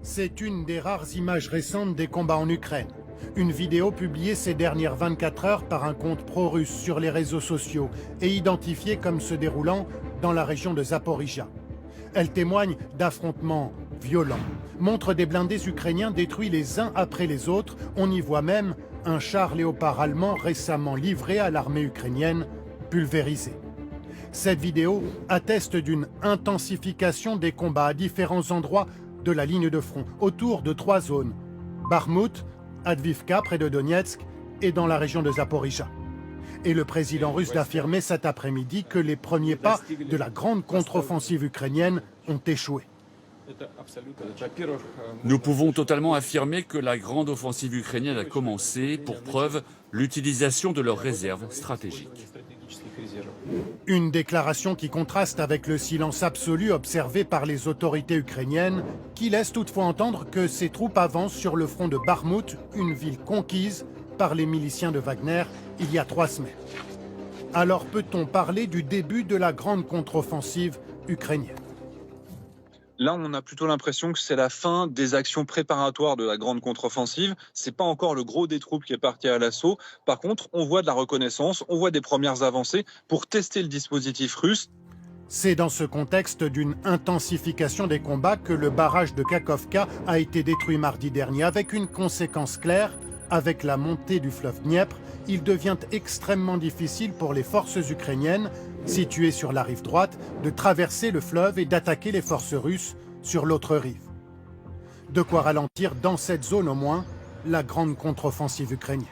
C'est une des rares images récentes des combats en Ukraine. Une vidéo publiée ces dernières 24 heures par un compte pro-russe sur les réseaux sociaux et identifiée comme se déroulant dans la région de Zaporijia. Elle témoigne d'affrontements violents, montre des blindés ukrainiens détruits les uns après les autres. On y voit même un char léopard allemand récemment livré à l'armée ukrainienne, pulvérisé. Cette vidéo atteste d'une intensification des combats à différents endroits de la ligne de front, autour de 3 zones: Bakhmout, Advivka près de Donetsk et dans la région de Zaporijia. Et le président russe d'affirmer cet après-midi que les premiers pas de la grande contre-offensive ukrainienne ont échoué. Nous pouvons totalement affirmer que la grande offensive ukrainienne a commencé, pour preuve l'utilisation de leurs réserves stratégiques. Une déclaration qui contraste avec le silence absolu observé par les autorités ukrainiennes, qui laisse toutefois entendre que ces troupes avancent sur le front de Bakhmout, une ville conquise par les miliciens de Wagner il y a 3 semaines. Alors peut-on parler du début de la grande contre-offensive ukrainienne? Là, on a plutôt l'impression que c'est la fin des actions préparatoires de la grande contre-offensive. C'est pas encore le gros des troupes qui est parti à l'assaut. Par contre, on voit de la reconnaissance, on voit des premières avancées pour tester le dispositif russe. C'est dans ce contexte d'une intensification des combats que le barrage de Kakhovka a été détruit mardi dernier, avec une conséquence claire. Avec la montée du fleuve Dniepr, il devient extrêmement difficile pour les forces ukrainiennes, situées sur la rive droite, de traverser le fleuve et d'attaquer les forces russes sur l'autre rive. De quoi ralentir, dans cette zone au moins, la grande contre-offensive ukrainienne.